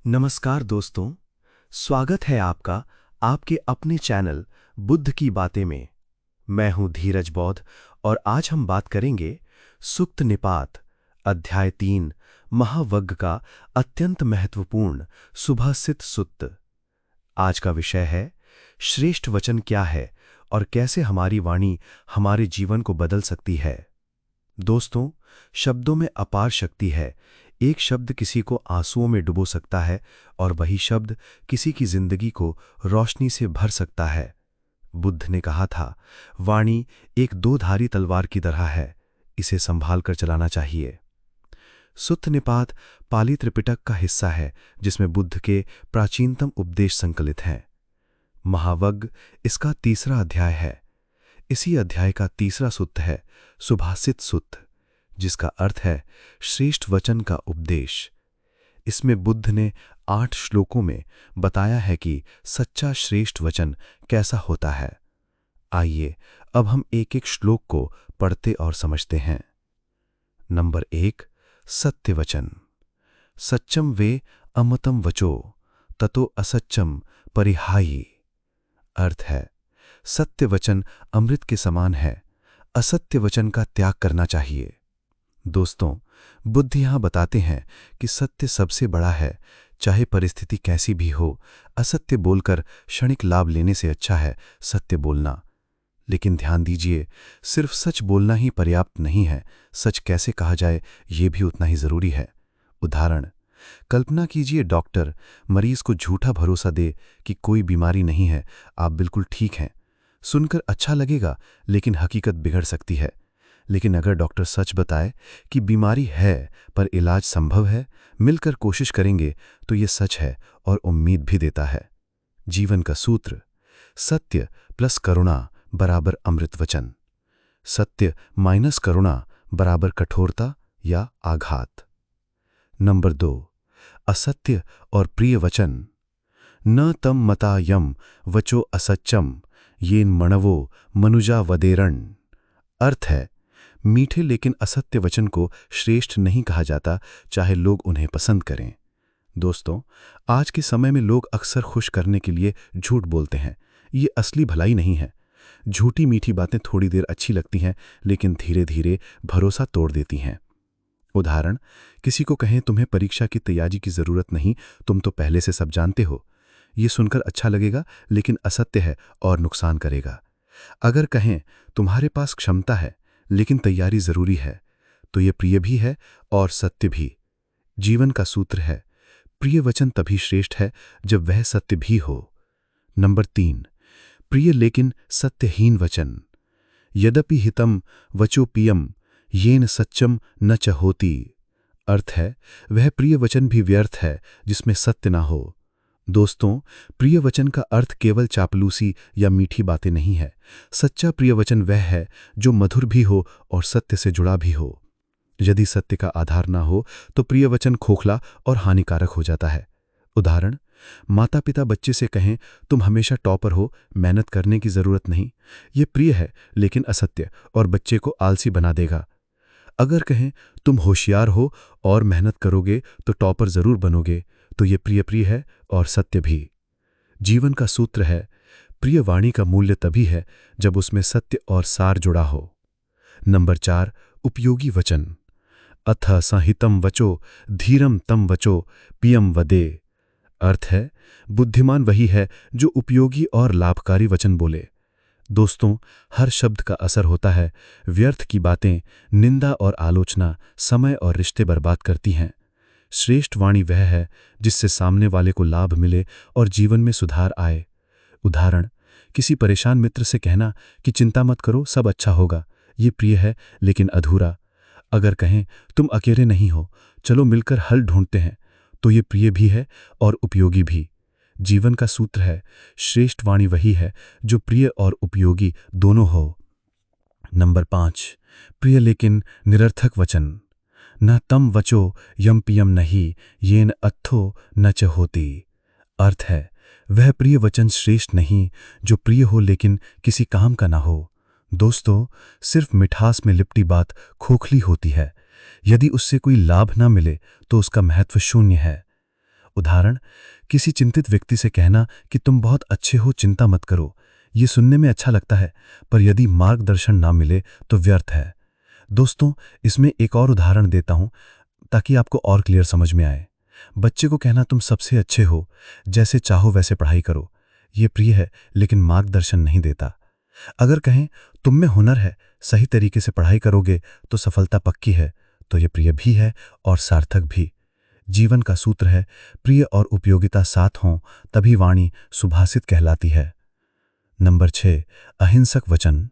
नमस्कार दोस्तों, स्वागत है आपका आपके अपने चैनल बुद्ध की बातें में। मैं हूं धीरज बौद्ध और आज हम बात करेंगे सुक्त निपात अध्याय 3 महावग्ग का अत्यंत महत्वपूर्ण सुभाषित सुत्त। आज का विषय है श्रेष्ठ वचन क्या है और कैसे हमारी वाणी हमारे जीवन को बदल सकती है। दोस्तों, शब्दों में अपार शक्ति है। एक शब्द किसी को आंसुओं में डुबो सकता है और वही शब्द किसी की जिंदगी को रोशनी से भर सकता है। बुद्ध ने कहा था, वाणी एक दो-धारी तलवार की तरह है, इसे संभाल कर चलाना चाहिए। सुत्त निपात पाली त्रिपिटक का हिस्सा है जिसमें बुद्ध के प्राचीनतम उपदेश संकलित हैं। महावग्ग इसका तीसरा अध्याय है। इसी अध्याय का तीसरा सुत्त है सुभाषित सुत्त, जिसका अर्थ है श्रेष्ठ वचन का उपदेश। इसमें बुद्ध ने 8 श्लोकों में बताया है कि सच्चा श्रेष्ठ वचन कैसा होता है। आइए अब हम एक एक श्लोक को पढ़ते और समझते हैं। नंबर 1, सत्य वचन। सच्चम वे अमृतम वचो ततो असच्चम परिहायी। अर्थ है, सत्य वचन अमृत के समान है, असत्य वचन का त्याग करना चाहिए। दोस्तों, बुद्ध यहां बताते हैं कि सत्य सबसे बड़ा है। चाहे परिस्थिति कैसी भी हो, असत्य बोलकर क्षणिक लाभ लेने से अच्छा है सत्य बोलना। लेकिन ध्यान दीजिए, सिर्फ सच बोलना ही पर्याप्त नहीं है, सच कैसे कहा जाए ये भी उतना ही जरूरी है। उदाहरण, कल्पना कीजिए डॉक्टर मरीज को झूठा भरोसा दे कि कोई बीमारी नहीं है, आप बिल्कुल ठीक हैं। सुनकर अच्छा लगेगा, लेकिन हकीकत बिगड़ सकती है। लेकिन अगर डॉक्टर सच बताए कि बीमारी है पर इलाज संभव है, मिलकर कोशिश करेंगे, तो ये सच है और उम्मीद भी देता है। जीवन का सूत्र, सत्य प्लस करुणा बराबर अमृत वचन। सत्य माइनस करुणा बराबर कठोरता या आघात। नंबर 2, असत्य और प्रिय वचन। न तम मता यम वचो असच्चम येन मणवो मनुजा वदेरण। अर्थ है, मीठे लेकिन असत्य वचन को श्रेष्ठ नहीं कहा जाता, चाहे लोग उन्हें पसंद करें। दोस्तों, आज के समय में लोग अक्सर खुश करने के लिए झूठ बोलते हैं। ये असली भलाई नहीं है। झूठी मीठी बातें थोड़ी देर अच्छी लगती हैं, लेकिन धीरे धीरे भरोसा तोड़ देती हैं। उदाहरण, किसी को कहें तुम्हें परीक्षा की तैयारी की जरूरत नहीं, तुम तो पहले से सब जानते हो। ये सुनकर अच्छा लगेगा, लेकिन असत्य है और नुकसान करेगा। अगर कहें तुम्हारे पास क्षमता है लेकिन तैयारी जरूरी है, तो यह प्रिय भी है और सत्य भी। जीवन का सूत्र है, प्रिय वचन तभी श्रेष्ठ है जब वह सत्य भी हो। नंबर 3, प्रिय लेकिन सत्यहीन वचन। यद्यपि हितम वचो पियम येन सच्चम न च होति। अर्थ है, वह प्रिय वचन भी व्यर्थ है जिसमें सत्य ना हो। दोस्तों, प्रिय वचन का अर्थ केवल चापलूसी या मीठी बातें नहीं है। सच्चा प्रिय वचन वह है जो मधुर भी हो और सत्य से जुड़ा भी हो। यदि सत्य का आधार ना हो तो प्रिय वचन खोखला और हानिकारक हो जाता है। उदाहरण, माता पिता बच्चे से कहें तुम हमेशा टॉपर हो, मेहनत करने की जरूरत नहीं। ये प्रिय है लेकिन असत्य और बच्चे को आलसी बना देगा। अगर कहें तुम होशियार हो और मेहनत करोगे तो टॉपर जरूर बनोगे, तो ये प्रिय है और सत्य भी। जीवन का सूत्र है, प्रिय वाणी का मूल्य तभी है जब उसमें सत्य और सार जुड़ा हो। नंबर 4, उपयोगी वचन। अथ संहितम वचो धीरम तम वचो पियम वदे। अर्थ है, बुद्धिमान वही है जो उपयोगी और लाभकारी वचन बोले। दोस्तों, हर शब्द का असर होता है। व्यर्थ की बातें, निंदा और आलोचना समय और रिश्ते बर्बाद करती हैं। श्रेष्ठ वाणी वह है जिससे सामने वाले को लाभ मिले और जीवन में सुधार आए। उदाहरण, किसी परेशान मित्र से कहना कि चिंता मत करो, सब अच्छा होगा, ये प्रिय है लेकिन अधूरा। अगर कहें तुम अकेले नहीं हो, चलो मिलकर हल ढूंढते हैं, तो ये प्रिय भी है और उपयोगी भी। जीवन का सूत्र है, श्रेष्ठ वाणी वही है जो प्रिय और उपयोगी दोनों हो। नंबर 5, प्रिय लेकिन निरर्थक वचन। न तम वचो यम पियम नहीं येन अत्थो न च होती। अर्थ है, वह प्रिय वचन श्रेष्ठ नहीं जो प्रिय हो लेकिन किसी काम का ना हो। दोस्तों, सिर्फ मिठास में लिपटी बात खोखली होती है। यदि उससे कोई लाभ ना मिले तो उसका महत्व शून्य है। उदाहरण, किसी चिंतित व्यक्ति से कहना कि तुम बहुत अच्छे हो, चिंता मत करो। ये सुनने में अच्छा लगता है, पर यदि मार्गदर्शन ना मिले तो व्यर्थ है। दोस्तों, इसमें एक और उदाहरण देता हूं ताकि आपको और क्लियर समझ में आए। बच्चे को कहना तुम सबसे अच्छे हो, जैसे चाहो वैसे पढ़ाई करो, ये प्रिय है लेकिन मार्गदर्शन नहीं देता। अगर कहें तुम में हुनर है, सही तरीके से पढ़ाई करोगे तो सफलता पक्की है, तो ये प्रिय भी है और सार्थक भी। जीवन का सूत्र है, प्रिय और उपयोगिता साथ हों तभी वाणी सुभाषित कहलाती है। नंबर 6, अहिंसक वचन।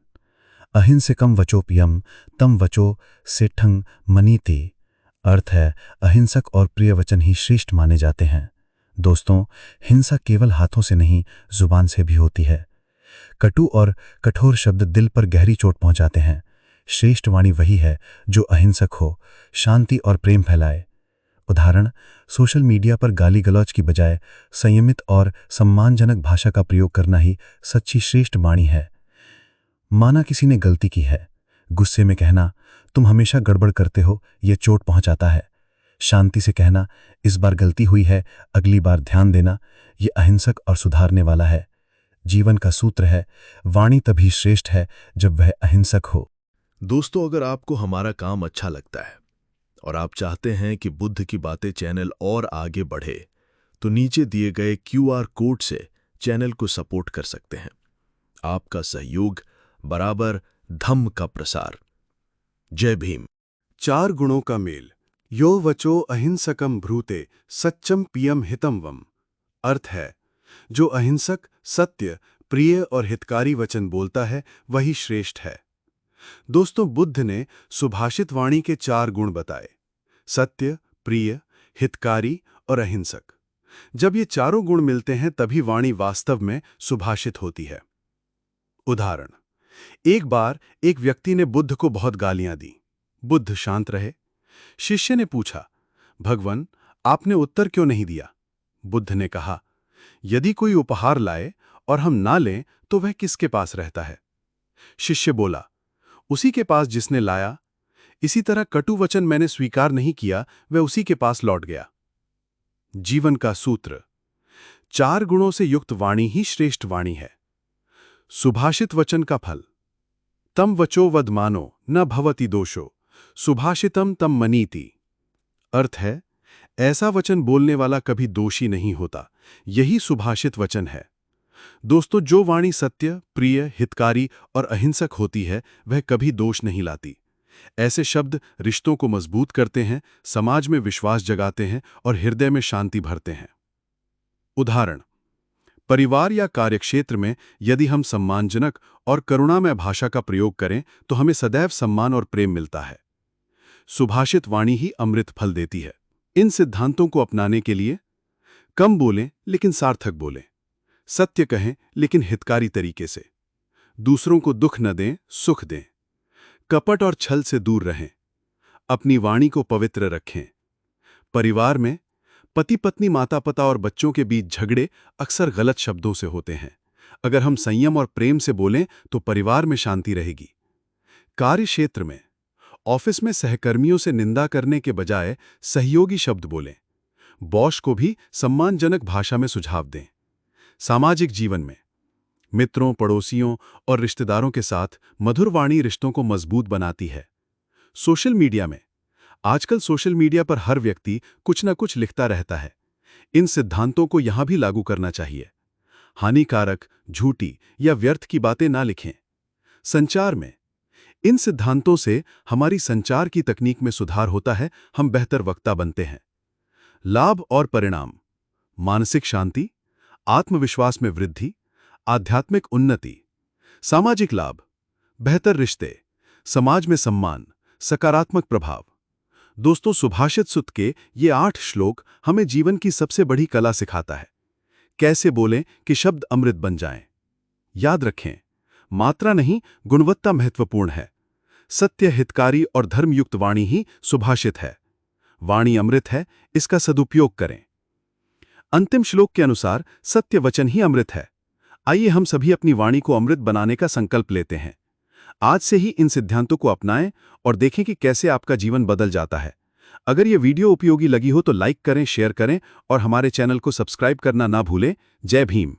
अहिंसकम वचोपियम तम वचो सेठंग मनीति। अर्थ है, अहिंसक और प्रिय वचन ही श्रेष्ठ माने जाते हैं। दोस्तों, हिंसा केवल हाथों से नहीं, जुबान से भी होती है। कटु और कठोर शब्द दिल पर गहरी चोट पहुंचाते हैं। श्रेष्ठ वाणी वही है जो अहिंसक हो, शांति और प्रेम फैलाए। उदाहरण, सोशल मीडिया पर गाली गलौज की बजाय संयमित और सम्मानजनक भाषा का प्रयोग करना ही सच्ची श्रेष्ठ वाणी है। माना किसी ने गलती की है, गुस्से में कहना तुम हमेशा गड़बड़ करते हो, यह चोट पहुंचाता है। शांति से कहना इस बार गलती हुई है, अगली बार ध्यान देना, यह अहिंसक और सुधारने वाला है। जीवन का सूत्र है, वाणी तभी श्रेष्ठ है जब वह अहिंसक हो। दोस्तों, अगर आपको हमारा काम अच्छा लगता है और आप चाहते हैं कि बुद्ध की बातें चैनल और आगे बढ़े, तो नीचे दिए गए QR कोड से चैनल को सपोर्ट कर सकते हैं। आपका सहयोग बराबर धम्म का प्रसार। जय भीम। 4 गुणों का मेल। यो वचो अहिंसकम ब्रूते सच्चम पियम हितम वम। अर्थ है, जो अहिंसक, सत्य, प्रिय और हितकारी वचन बोलता है वही श्रेष्ठ है। दोस्तों, बुद्ध ने सुभाषित वाणी के 4 गुण बताए: सत्य, प्रिय, हितकारी और अहिंसक। जब ये चारों गुण मिलते हैं तभी वाणी वास्तव में सुभाषित होती है। उदाहरण, एक बार एक व्यक्ति ने बुद्ध को बहुत गालियां दी। बुद्ध शांत रहे। शिष्य ने पूछा, भगवान, आपने उत्तर क्यों नहीं दिया? बुद्ध ने कहा, यदि कोई उपहार लाए और हम ना लें तो वह किसके पास रहता है? शिष्य बोला, उसी के पास जिसने लाया। इसी तरह कटु वचन मैंने स्वीकार नहीं किया, वह उसी के पास लौट गया। जीवन का सूत्र: 4 गुणों से युक्त वाणी ही श्रेष्ठ वाणी है। सुभाषित वचन का फल: तम वचो वदमानो न भवति दोषो, सुभाषितम तम मनीति। अर्थ है, ऐसा वचन बोलने वाला कभी दोषी नहीं होता, यही सुभाषित वचन है। दोस्तों, जो वाणी सत्य, प्रिय, हितकारी और अहिंसक होती है वह कभी दोष नहीं लाती। ऐसे शब्द रिश्तों को मजबूत करते हैं, समाज में विश्वास जगाते हैं और हृदय में शांति भरते हैं। उदाहरण, परिवार या कार्यक्षेत्र में यदि हम सम्मानजनक और करुणामय भाषा का प्रयोग करें तो हमें सदैव सम्मान और प्रेम मिलता है। सुभाषित वाणी ही अमृत फल देती है। इन सिद्धांतों को अपनाने के लिए कम बोलें लेकिन सार्थक बोलें, सत्य कहें लेकिन हितकारी तरीके से, दूसरों को दुख न दें, सुख दें, कपट और छल से दूर रहें, अपनी वाणी को पवित्र रखें। परिवार में पति पत्नी, माता पिता और बच्चों के बीच झगड़े अक्सर गलत शब्दों से होते हैं। अगर हम संयम और प्रेम से बोलें तो परिवार में शांति रहेगी। कार्य क्षेत्र में, ऑफिस में सहकर्मियों से निंदा करने के बजाय सहयोगी शब्द बोलें। बॉस को भी सम्मानजनक भाषा में सुझाव दें। सामाजिक जीवन में मित्रों, पड़ोसियों और रिश्तेदारों के साथ मधुर वाणी रिश्तों को मजबूत बनाती है। सोशल मीडिया में, आजकल सोशल मीडिया पर हर व्यक्ति कुछ न कुछ लिखता रहता है। इन सिद्धांतों को यहां भी लागू करना चाहिए। हानिकारक, झूठी या व्यर्थ की बातें ना लिखें। संचार में, इन सिद्धांतों से हमारी संचार की तकनीक में सुधार होता है, हम बेहतर वक्ता बनते हैं। लाभ और परिणाम: मानसिक शांति, आत्मविश्वास में वृद्धि, आध्यात्मिक उन्नति। सामाजिक लाभ: बेहतर रिश्ते, समाज में सम्मान, सकारात्मक प्रभाव। दोस्तों, सुभाषित सुत के ये 8 श्लोक हमें जीवन की सबसे बड़ी कला सिखाता है। कैसे बोलें कि शब्द अमृत बन जाएं। याद रखें, मात्रा नहीं, गुणवत्ता महत्वपूर्ण है। सत्य, हितकारी और धर्मयुक्त वाणी ही सुभाषित है। वाणी अमृत है, इसका सदुपयोग करें। अंतिम श्लोक के अनुसार सत्य वचन ही अमृत है। आइए हम सभी अपनी वाणी को अमृत बनाने का संकल्प लेते हैं। आज से ही इन सिद्धांतों को अपनाएं और देखें कि कैसे आपका जीवन बदल जाता है। अगर ये वीडियो उपयोगी लगी हो तो लाइक करें, शेयर करें और हमारे चैनल को सब्सक्राइब करना ना भूलें। जय भीम।